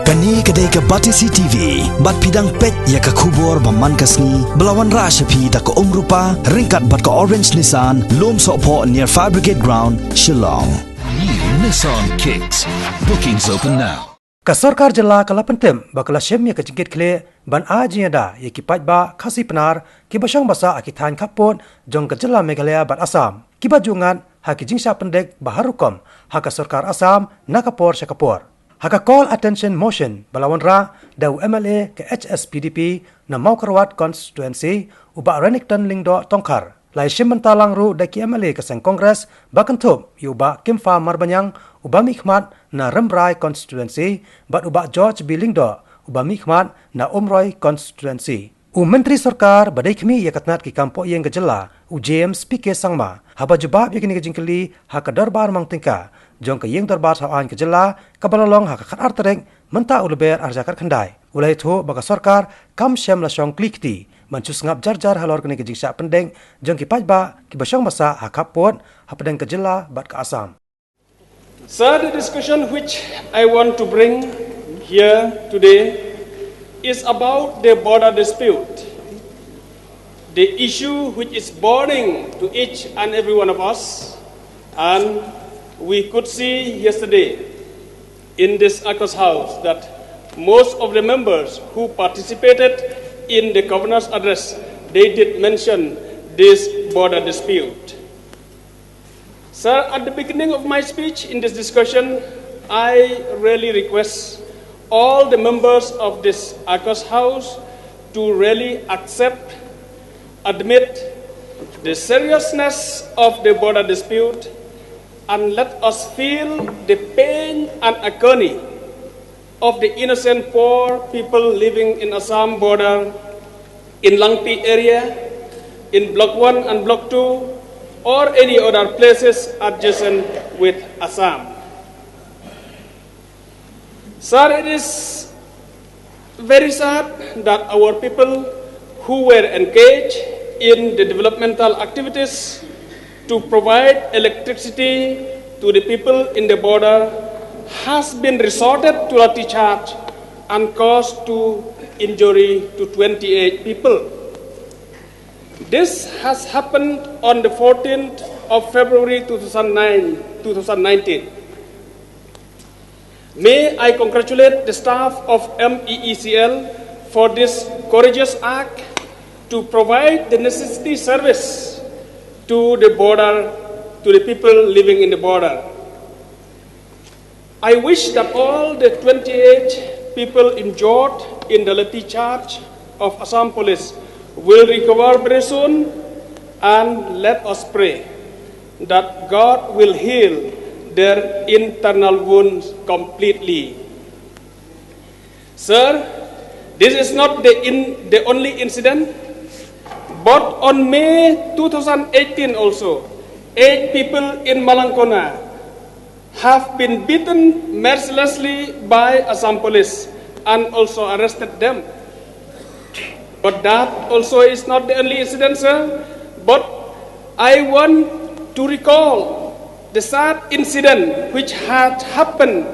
Kani kedai ke Batisi TV, bat pidang pet ya ke kubur baman kasni, belawan rashapi da ke rupa, ringkat bat ke orange Nissan, lom sokpo near Fire Brigade Ground, Shillong. New Nissan Kicks. Bookings open now. Ka Sorkar jala kala pentem bakala Shim ya ke Jingkit Khlieh ban ajinya da ya ki Paidbah khasi penar ki basang basa akitan Khappud jong ke jala Meghalaya bat Assam ki bajungan ha ki jingsha pendek baharukom ha ka Sorkar Assam nakapor syakapor ha ka call attention motion balawan ra dau MLA ke HSPDP na Maukarwat constituency uba Renington Lingdo Tongkar lai Shim mentalang ru da ki MLA ke sang Kongres bakantup uba Kimfa Marbanyang uba Mikhmat na Rembrai constituency bat uba George Bilingdo uba Mikhmat na Umroy constituency. Menteri Sorkar badai kami ya katnat ki kampo yang gejala James PK Sangma haba jebab ya kini kejingkeli ha ka darbar mang tingka jong ke yang darbar sawan gejala kabalalong ha ka khat arterek menta uleber arjakar khandai ulai tho baga Sorkar kam Shim la shong klikti mancus ngap jar halor kini kejingsa pendeng jong ki Paidbah ki basang masa ha Khappud ha pedeng gejala bat ke Assam. Sir, the discussion which I want to bring here today is about the border dispute, the issue which is burning to each and every one of us, and we could see yesterday in this Akos House that most of the members who participated in the governor's address, they did mention this border dispute. Sir, at the beginning of my speech in this discussion, I really request all the members of this Akos House to really accept, admit the seriousness of the border dispute, and let us feel the pain and agony of the innocent poor people living in Assam border, in Langpi area, in Block 1 and Block 2, or any other places adjacent with Assam. Sir, it is very sad that our people who were engaged in the developmental activities to provide electricity to the people in the border has been resorted to lathi charge and caused to injury to 28 people. This has happened on the 14th of February 2019. May I congratulate the staff of MEECL for this courageous act to provide the necessary service to the border, to the people living in the border. I wish that all the 28 people injured in the lathi charge of Assam Police will recover very soon, and let us pray that God will heal their internal wounds completely. Sir, this is not the only incident, but on May 2018 also, 8 people in Malangkona have been beaten mercilessly by Assam Police and also arrested them. But that also is not the only incident, sir. But I want to recall the sad incident which had happened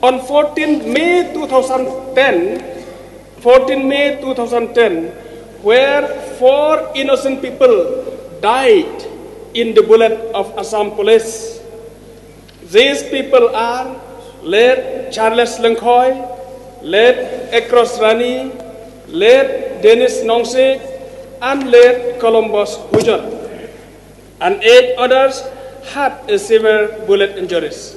on 14 May 2010, where 4 innocent people died in the bullet of Assam Police. These people are late Charles Langkhoy, late Ekros Rani, late Dennis Nongsik, and late Columbus Hujan, and 8 others had a severe bullet injuries.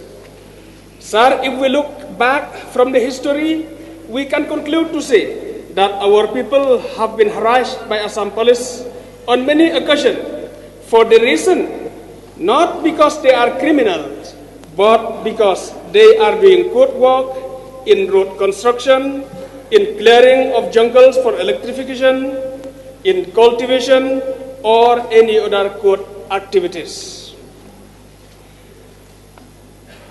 Sir, if we look back from the history, we can conclude to say that our people have been harassed by Assam Police on many occasions for the reason, not because they are criminals, but because they are doing good work in road construction, in clearing of jungles for electrification, in cultivation, or any other good activities.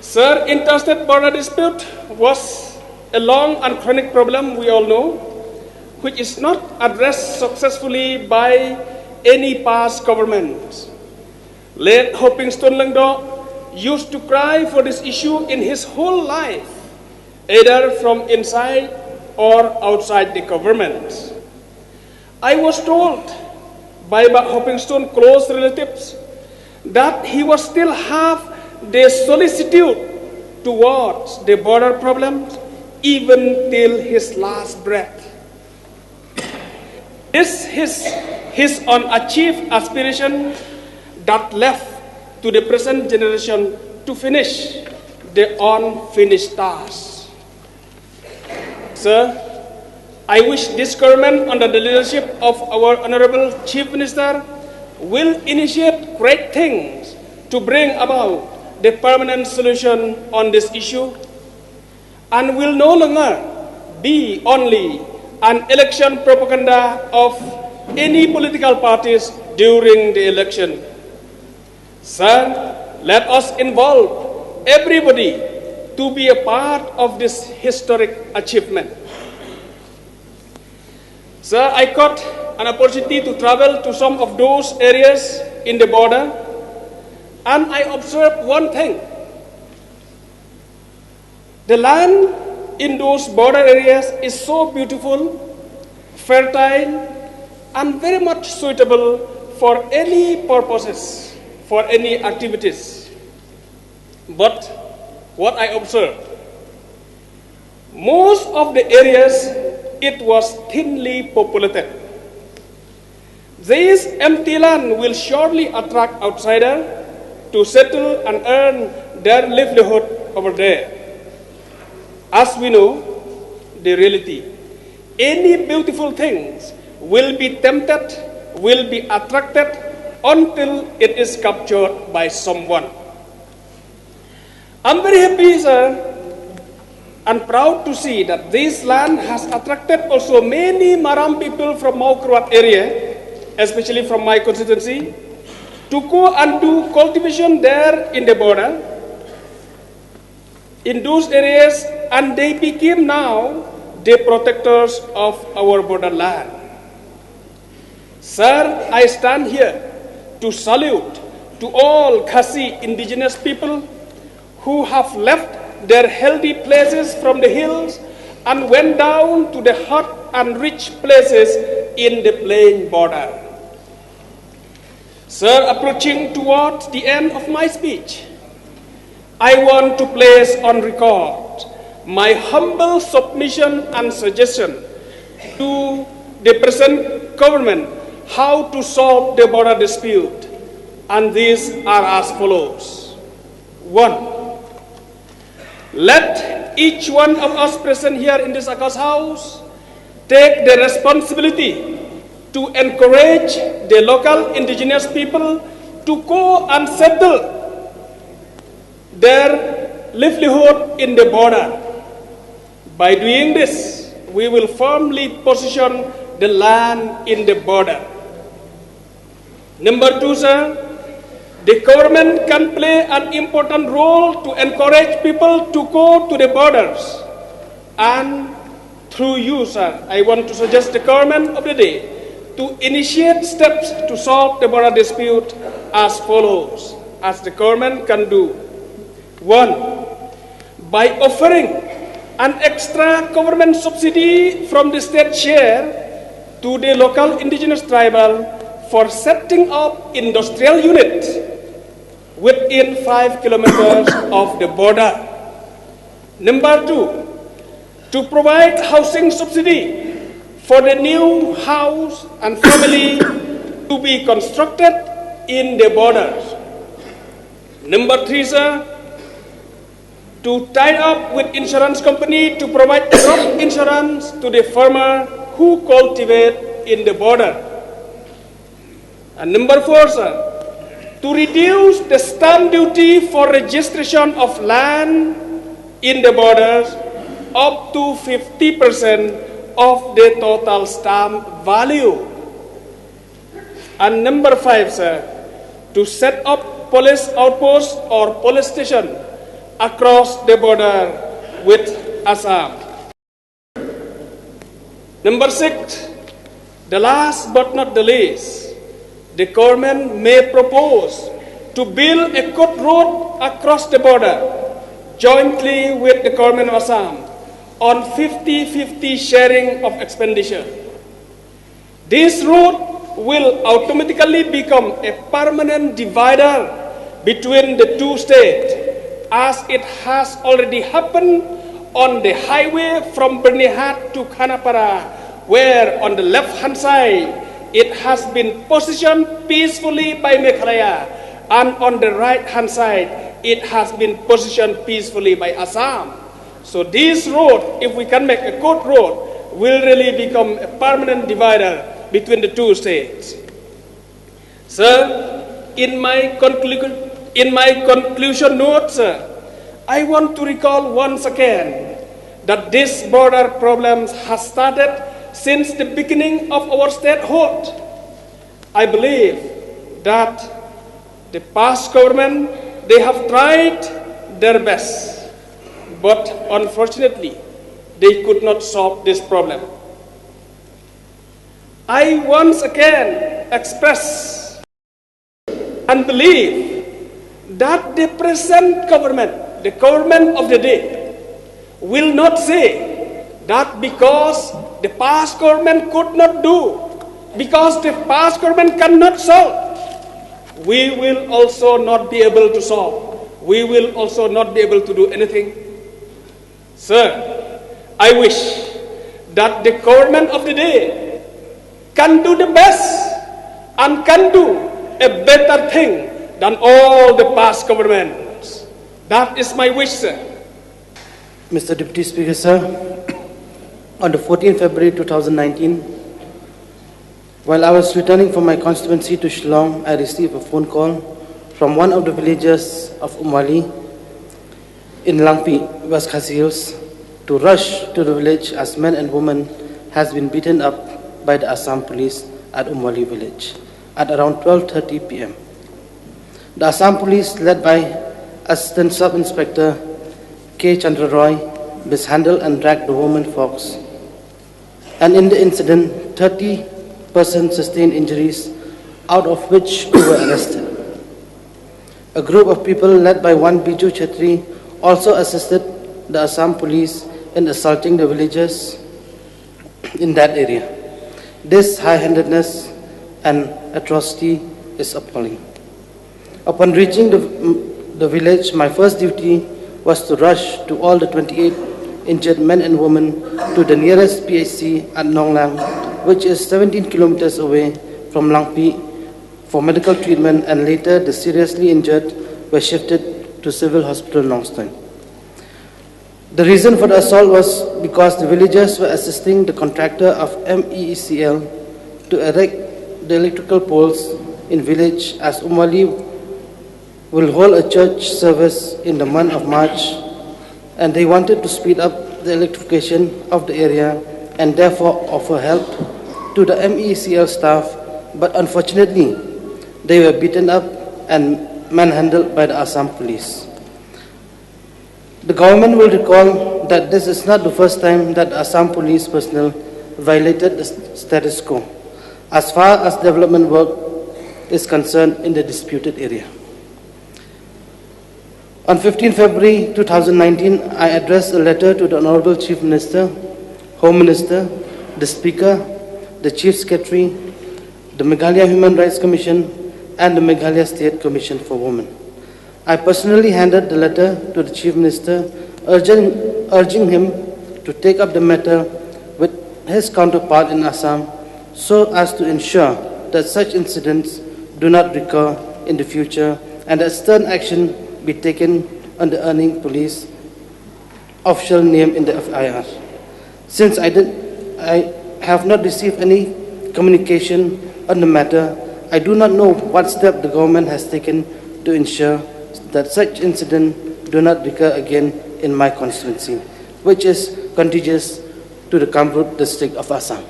Sir, interstate border dispute was a long and chronic problem, we all know, which is not addressed successfully by any past government. Late Hoping Stone Langdo used to cry for this issue in his whole life, either from inside or outside the government. I was told by Hoppington's close relatives that he was still have the solicitude towards the border problems even till his last breath. This is his unachieved aspiration that left to the present generation to finish the unfinished task. Sir, I wish this government, under the leadership of our Honorable Chief Minister, will initiate great things to bring about the permanent solution on this issue, and will no longer be only an election propaganda of any political parties during the election. Sir, let us involve everybody to be a part of this historic achievement. Sir, I got an opportunity to travel to some of those areas in the border, and I observed one thing. The land in those border areas is so beautiful, fertile, and very much suitable for any purposes, for any activities. But what I observed, most of the areas, it was thinly populated. This empty land will surely attract outsiders to settle and earn their livelihood over there. As we know, the reality, any beautiful things will be tempted, will be attracted until it is captured by someone. I'm very happy, sir, and proud to see that this land has attracted also many Maram people from Maukrwat area, especially from my constituency, to go and do cultivation there in the border, in those areas, and they became now the protectors of our borderland. Sir, I stand here to salute to all Khasi indigenous people who have left their healthy places from the hills and went down to the hot and rich places in the plain border. Sir, approaching towards the end of my speech, I want to place on record my humble submission and suggestion to the present government how to solve the border dispute, and these are as follows. 1. Let each one of us present here in this August House take the responsibility to encourage the local indigenous people to go and settle their livelihood in the border. By doing this, we will firmly position the land in the border. Number 2, sir, the government can play an important role to encourage people to go to the borders. And through you, sir, I want to suggest the government of the day to initiate steps to solve the border dispute as follows, as the government can do. 1. By offering an extra government subsidy from the state share to the local indigenous tribal for setting up industrial units within 5 kilometers of the border. Number 2, to provide housing subsidy for the new house and family to be constructed in the borders. Number 3, sir, to tie up with insurance company to provide crop insurance to the farmer who cultivate in the border. And number 4, sir, to reduce the stamp duty for registration of land in the borders up to 50% of the total stamp value. And number 5, sir, to set up police outposts or police station across the border with Assam. Number 6, the last but not the least, the government may propose to build a cut road across the border jointly with the government of Assam on 50-50 sharing of expenditure. This route will automatically become a permanent divider between the two states, as it has already happened on the highway from Bernihat to Khanapara, where on the left-hand side, it has been positioned peacefully by Meghalaya, and on the right-hand side, it has been positioned peacefully by Assam. So this road, if we can make a good road, will really become a permanent divider between the two states. Sir, in my conclusion note, sir, I want to recall once again that this border problems has started since the beginning of our statehood. I believe that the past government, they have tried their best, but unfortunately, they could not solve this problem. I once again express and believe that the present government, the government of the day, will not say that because the past government could not do, because the past government cannot solve, we will also not be able to solve. We will also not be able to do anything. Sir, I wish that the government of the day can do the best and can do a better thing than all the past governments. That is my wish, sir. Mr. Deputy Speaker, sir, on the 14th February 2019, while I was returning from my constituency to Shillong, I received a phone call from one of the villagers of Umwali in Langpi, West Khasi Hills, to rush to the village as men and women has been beaten up by the Assam police at Umwali village at around 12:30 p.m. The Assam police, led by Assistant Sub-Inspector K. Chandra Roy, mishandled and dragged the women folks. And in the incident, 30 persons sustained injuries, out of which 2 were arrested. A group of people led by one Biju Chetri also assisted the Assam police in assaulting the villagers in that area. This high-handedness and atrocity is appalling. Upon reaching the village, my first duty was to rush to all the 28 injured men and women to the nearest PHC at Nonglang, which is 17 kilometers away from Langpi, for medical treatment, and later the seriously injured were shifted to Civil Hospital Nongstoin. The reason for the assault was because the villagers were assisting the contractor of MEECL to erect the electrical poles in village, as Umwali will hold a church service in the month of March, and they wanted to speed up the electrification of the area and therefore offer help to the MEECL staff, but unfortunately, they were beaten up and manhandled by the Assam police. The government will recall that this is not the first time that Assam police personnel violated the status quo as far as development work is concerned in the disputed area. On 15 February 2019, I addressed a letter to the Honorable Chief Minister, Home Minister, the Speaker, the Chief Secretary, the Meghalaya Human Rights Commission, and the Meghalaya State Commission for Women. I personally handed the letter to the Chief Minister, urging him to take up the matter with his counterpart in Assam so as to ensure that such incidents do not recur in the future and that stern action be taken on the earning police official name in the FIR. Since I have not received any communication on the matter, I do not know what step the government has taken to ensure that such incidents do not recur again in my constituency, which is contiguous to the Khappud district of Assam.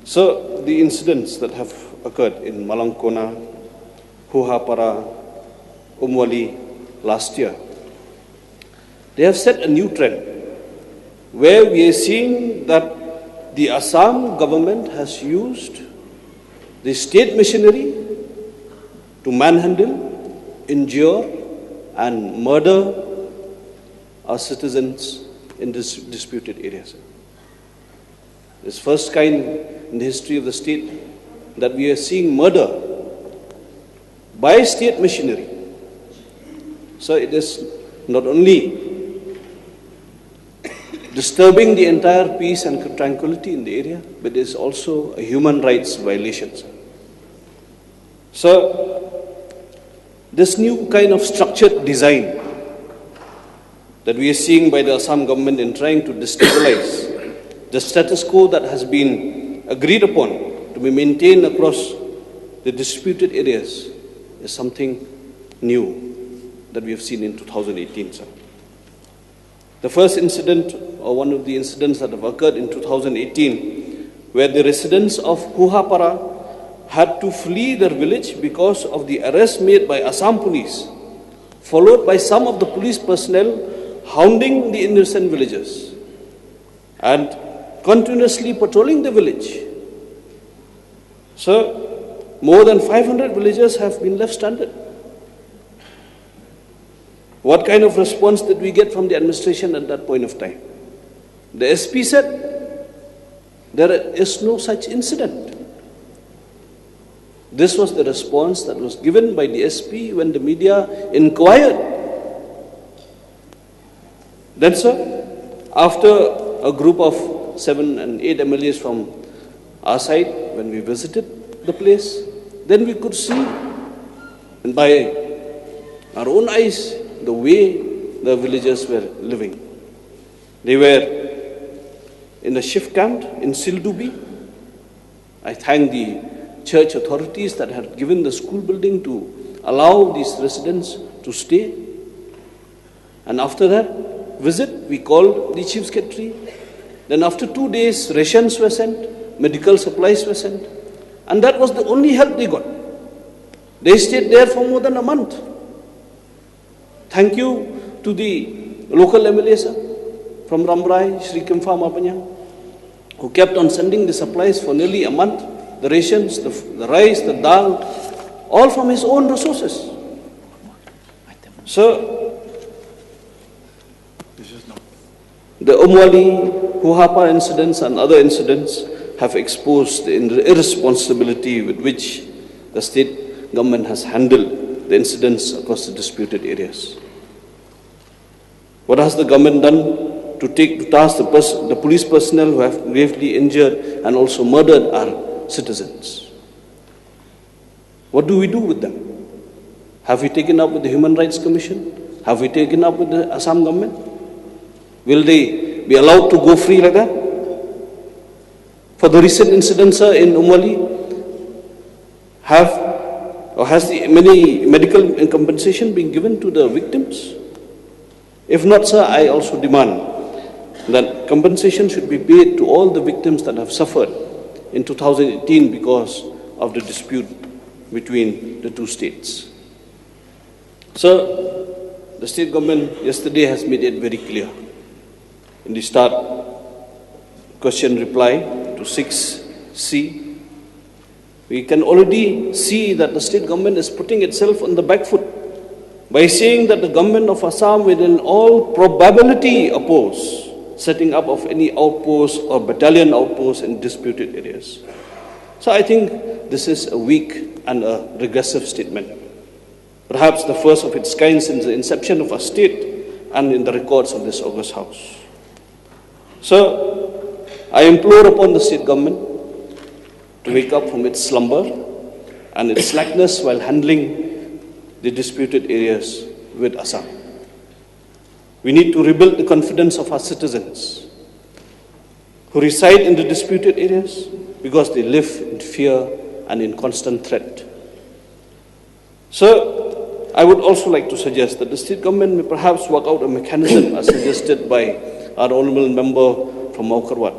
So the incidents that have occurred in Malangkona, Huhapara, Umwali last year, they have set a new trend where we are seeing that the Assam government has used the state machinery to manhandle, injure and murder our citizens in this disputed area, sir. It's first kind in the history of the state that we are seeing murder by state machinery. So it is not only disturbing the entire peace and tranquility in the area, but it is also a human rights violation, sir. So this new kind of structured design that we are seeing by the Assam government in trying to destabilize the status quo that has been agreed upon to be maintained across the disputed areas is something new that we have seen in 2018, sir. The first incident, or one of the incidents that have occurred in 2018, where the residents of Kuhapara had to flee their village because of the arrest made by Assam police, followed by some of the police personnel hounding the innocent villagers and continuously patrolling the village. So, more than 500 villagers have been left stranded. What kind of response did we get from the administration at that point of time? The SP said, there is no such incident. This was the response that was given by the SP when the media inquired. Then, sir, after a group of 7 and 8 MLAs from our side, when we visited the place, then we could see, and by our own eyes, the way the villagers were living. They were in a shift camp in Sildubi. I thank the church authorities that had given the school building to allow these residents to stay. And after that visit, we called the chief secretary. Then after 2 days, rations were sent, medical supplies were sent. And that was the only help they got. They stayed there for more than a month. Thank you to the local MLA, sir, from Rambrai, Sri Kimfa Mapanyang, who kept on sending the supplies for nearly a month, the rations, the rice, the dal, all from his own resources. So, the Umwali, Huhapa incidents and other incidents have exposed the irresponsibility with which the state government has handled the incidents across the disputed areas. What has the government done to take to task the police personnel who have gravely injured and also murdered our citizens? What do we do with them? Have we taken up with the Human Rights Commission? Have we taken up with the Assam government? Will they be allowed to go free like that? For the recent incidents, sir, in Umwali, has many medical compensation been given to the victims? If not, sir, I also demand that compensation should be paid to all the victims that have suffered in 2018 because of the dispute between the two states. Sir, the state government yesterday has made it very clear. In the start question reply to 6C, we can already see that the state government is putting itself on the back foot by saying that the government of Assam will in all probability oppose setting up of any outpost or battalion outpost in disputed areas. So I think this is a weak and a regressive statement, perhaps the first of its kind since the inception of our state and in the records of this August House. So I implore upon the state government to wake up from its slumber and its slackness while handling the disputed areas with Assam. We need to rebuild the confidence of our citizens who reside in the disputed areas because they live in fear and in constant threat. So, I would also like to suggest that the state government may perhaps work out a mechanism as suggested by our honourable member from Maukarwat,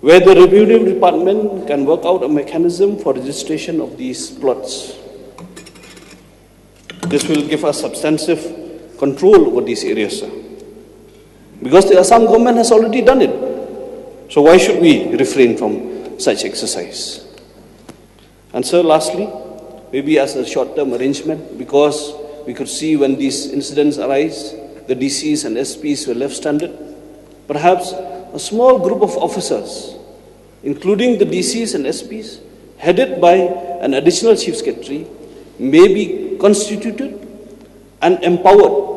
where the revenue department can work out a mechanism for registration of these plots. This will give us substantive control over these areas, sir. Because the Assam government has already done it. So why should we refrain from such exercise? And sir, lastly, maybe as a short-term arrangement, because we could see when these incidents arise, the DCs and SPs were left stranded. perhaps a small group of officers, including the DCs and SPs, headed by an additional Chief Secretary, may be constituted and empowered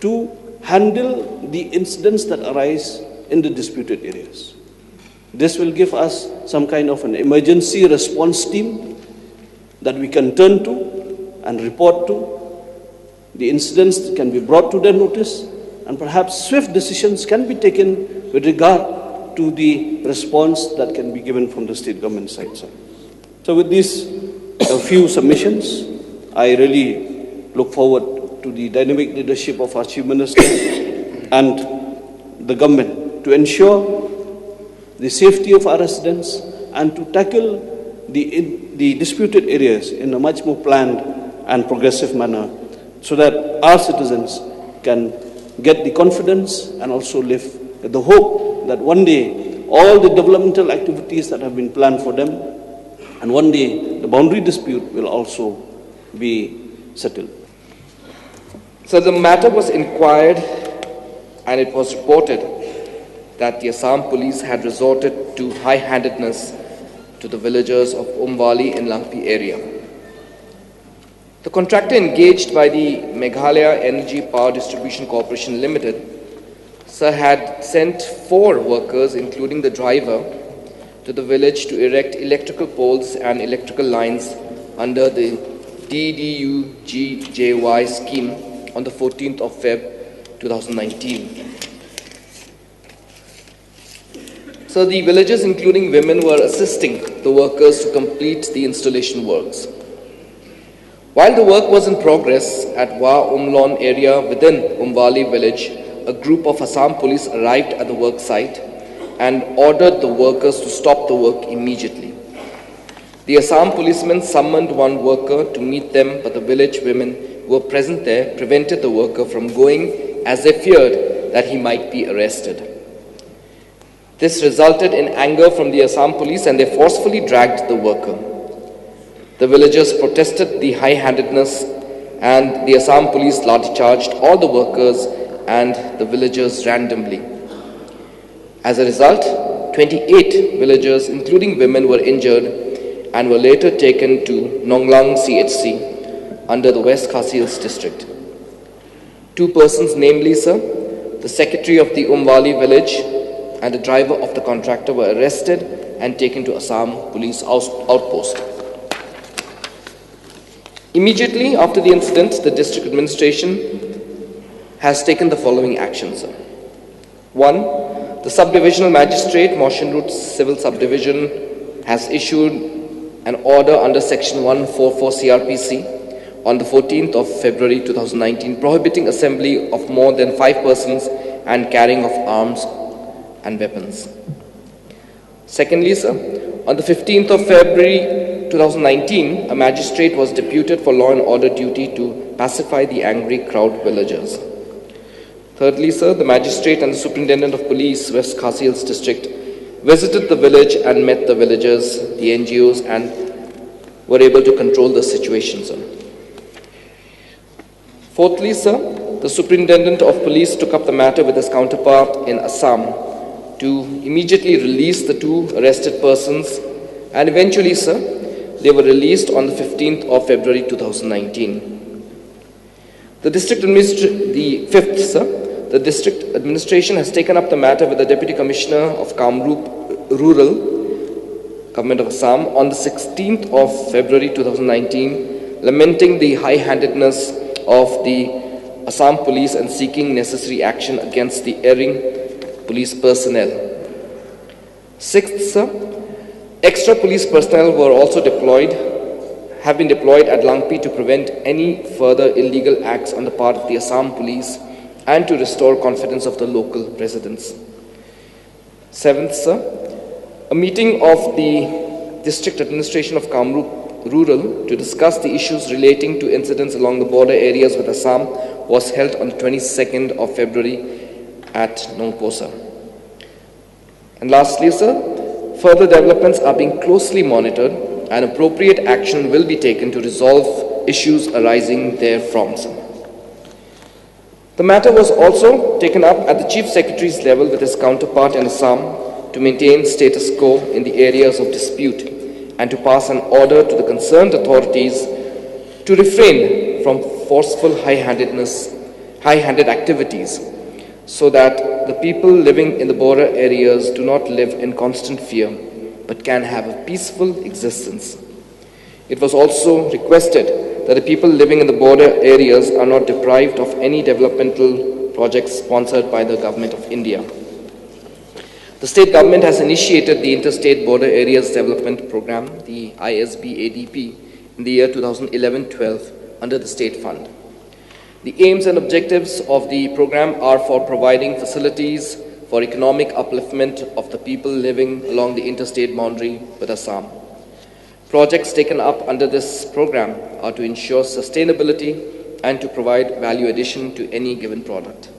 to handle the incidents that arise in the disputed areas. This will give us some kind of an emergency response team that we can turn to and report to. The incidents can be brought to their notice, and perhaps swift decisions can be taken with regard to the response that can be given from the state government side. So with these few submissions, I really look forward to the dynamic leadership of our Chief Minister and the government to ensure the safety of our residents and to tackle the disputed areas in a much more planned and progressive manner, so that our citizens can get the confidence and also live with the hope that one day all the developmental activities that have been planned for them, and one day the boundary dispute will also be settled. So the matter was inquired, and it was reported that the Assam police had resorted to high-handedness to the villagers of Umwali in Langpi area. The contractor engaged by the Meghalaya Energy Power Distribution Corporation Limited, sir, had sent 4 workers, including the driver, to the village to erect electrical poles and electrical lines under the DDU-GJY scheme on the 14th of Feb 2019. So the villagers, including women, were assisting the workers to complete the installation works. While the work was in progress at Wa Umlon area within Umwali village, a group of Assam police arrived at the work site and ordered the workers to stop the work immediately. The Assam policemen summoned one worker to meet them, but the village women who were present there prevented the worker from going, as they feared that he might be arrested. This resulted in anger from the Assam police, and they forcefully dragged the worker. The villagers protested the high-handedness, and the Assam police lathi-charged all the workers and the villagers randomly. As a result, 28 villagers, including women, were injured and were later taken to Nonglang CHC under the West Khasi Hills district. 2 persons, namely, sir, the secretary of the Umwali village and the driver of the contractor, were arrested and taken to Assam police outpost. Immediately after the incident, the district administration has taken the following actions. 1. The subdivisional magistrate, Motion Route Civil Subdivision, has issued an order under Section 144 CRPC on the 14th of February 2019 prohibiting assembly of more than 5 persons and carrying of arms and weapons. Secondly, sir, on the 15th of February 2019, a magistrate was deputed for law and order duty to pacify the angry crowd villagers. Thirdly, sir, the magistrate and the superintendent of police, West Khasi Hills district, visited the village and met the villagers, the NGOs, and were able to control the situation, sir. Fourthly, sir, the superintendent of police took up the matter with his counterpart in Assam to immediately release the 2 arrested persons, and eventually, sir, they were released on the 15th of February 2019. The district administration has taken up the matter with the Deputy Commissioner of Kamrup Rural Government of Assam on the 16th of February 2019, lamenting the high-handedness of the Assam police and seeking necessary action against the erring police personnel. Sixth, sir, extra police personnel have been deployed at Langpi to prevent any further illegal acts on the part of the Assam police and to restore confidence of the local residents. Seventh, sir, a meeting of the District Administration of Kamrup Rural to discuss the issues relating to incidents along the border areas with Assam was held on the 22nd of February at Nongposa. And lastly, sir, further developments are being closely monitored and appropriate action will be taken to resolve issues arising therefrom. The matter was also taken up at the Chief Secretary's level with his counterpart in Assam to maintain status quo in the areas of dispute and to pass an order to the concerned authorities to refrain from forceful high-handed activities so that the people living in the border areas do not live in constant fear but can have a peaceful existence. It was also requested that the people living in the border areas are not deprived of any developmental projects sponsored by the Government of India. The state government has initiated the Interstate Border Areas Development Program, the ISB-ADP, in the year 2011-12 under the State Fund. The aims and objectives of the program are for providing facilities for economic upliftment of the people living along the interstate boundary with Assam. Projects taken up under this program are to ensure sustainability and to provide value addition to any given product.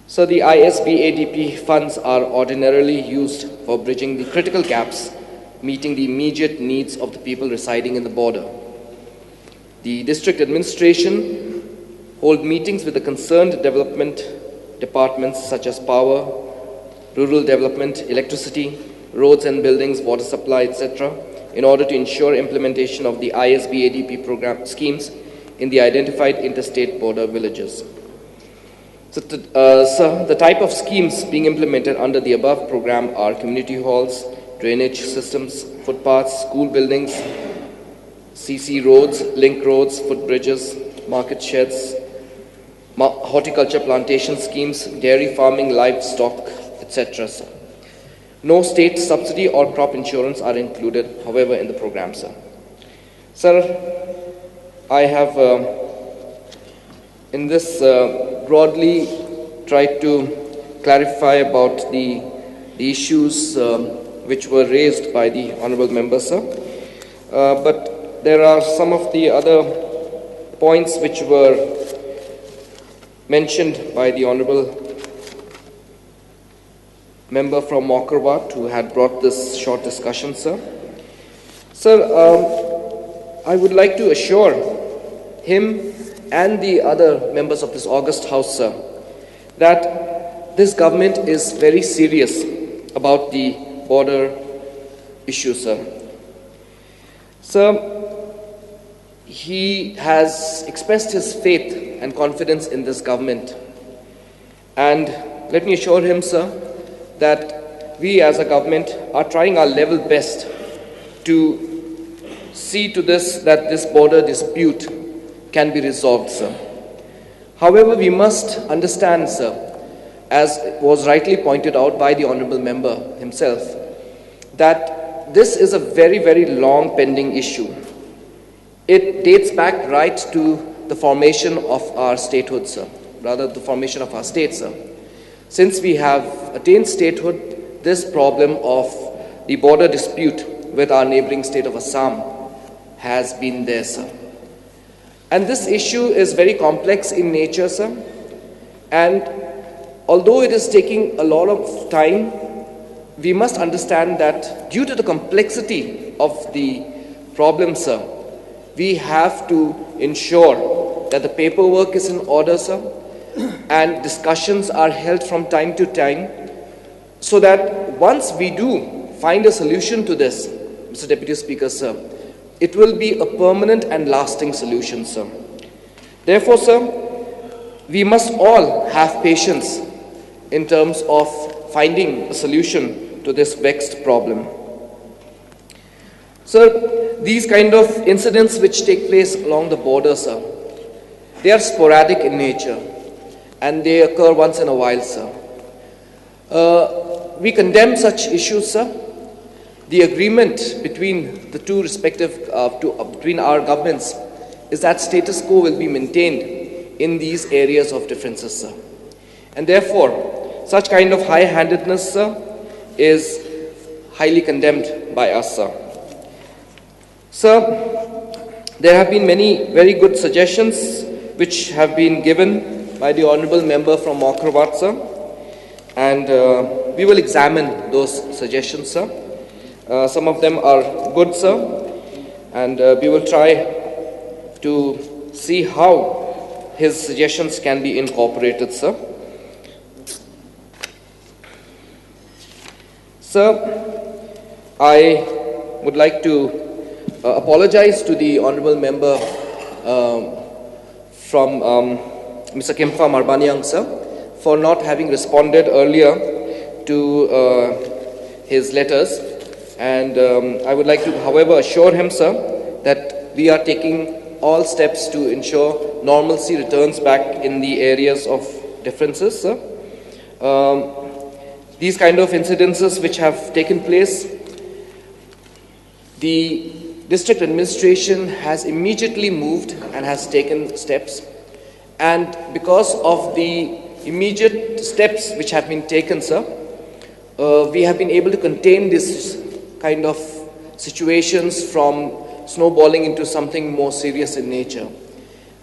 So the ISB-ADP funds are ordinarily used for bridging the critical gaps, meeting the immediate needs of the people residing in the border. The district administration hold meetings with the concerned development departments such as power, rural development, electricity, roads and buildings, water supply, etc., in order to ensure implementation of the ISB-ADP program schemes in the identified interstate border villages. So, the type of schemes being implemented under the above program are community halls, drainage systems, footpaths, school buildings, CC roads, link roads, footbridges, market sheds, horticulture plantation schemes, dairy farming, livestock, etc. No state subsidy or crop insurance are included, however, in the program, sir. Sir, I have in this broadly tried to clarify about the issues which were raised by the honorable member, sir. But there are some of the other points which were mentioned by the honorable member from Mokarwat who had brought this short discussion, sir. Sir, I would like to assure him and the other members of this august house, sir, that this government is very serious about the border issue, sir. Sir, he has expressed his faith and confidence in this government. And let me assure him, sir, that we as a government are trying our level best to see to this that this border dispute can be resolved, sir. However, we must understand, sir, as was rightly pointed out by the honorable member himself, that this is a very, very long pending issue. It dates back right to the formation of our statehood, sir, rather the formation of our state, sir. Since we have attained statehood, this problem of the border dispute with our neighboring state of Assam has been there, sir. And this issue is very complex in nature, sir. And although it is taking a lot of time, we must understand that due to the complexity of the problem, sir, we have to ensure that the paperwork is in order, sir, and discussions are held from time to time, so that once we do find a solution to this, Mr. Deputy Speaker, sir, it will be a permanent and lasting solution, sir. Therefore, sir, we must all have patience in terms of finding a solution to this vexed problem. Sir, these kind of incidents which take place along the border, sir, they are sporadic in nature and they occur once in a while, sir. We condemn such issues, sir. The agreement between the two respective, between our governments is that status quo will be maintained in these areas of differences, sir. And therefore, such kind of high-handedness, sir, is highly condemned by us, sir. Sir, there have been many very good suggestions which have been given by the honorable member from Mokarwat, sir. And we will examine those suggestions, sir. Some of them are good, sir, and we will try to see how his suggestions can be incorporated, sir. Sir, I would like to apologize to the honorable member from Mr. Kempha Marbanyang, sir, for not having responded earlier to his letters. And I would like to, however, assure him, sir, that we are taking all steps to ensure normalcy returns back in the areas of differences, sir. These kind of incidences which have taken place, the district administration has immediately moved and has taken steps. And because of the immediate steps which have been taken, sir, we have been able to contain this kind of situations from snowballing into something more serious in nature.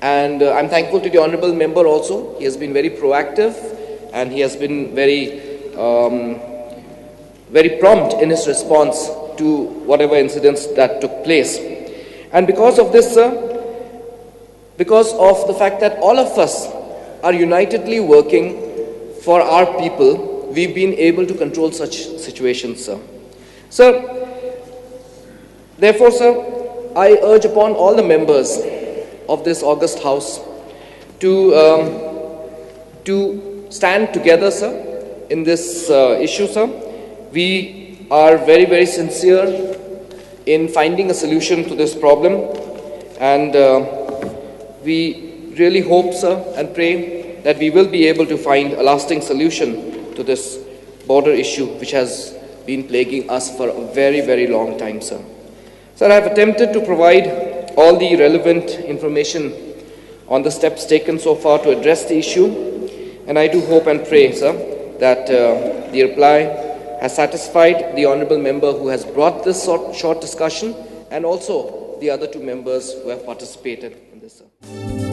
And I'm thankful to the honorable member also. He has been very proactive and he has been very prompt in his response to whatever incidents that took place. And because of this, sir, because of the fact that all of us are unitedly working for our people, we've been able to control such situations, sir. Sir, therefore, sir, I urge upon all the members of this august house to stand together, sir, in this issue, sir. We are very, very sincere in finding a solution to this problem, and we really hope, sir, and pray that we will be able to find a lasting solution to this border issue which has been plaguing us for a very, very long time, sir. Sir, I have attempted to provide all the relevant information on the steps taken so far to address the issue, and I do hope and pray, sir, that the reply has satisfied the honorable member who has brought this short discussion, and also the other two members who have participated in this, sir.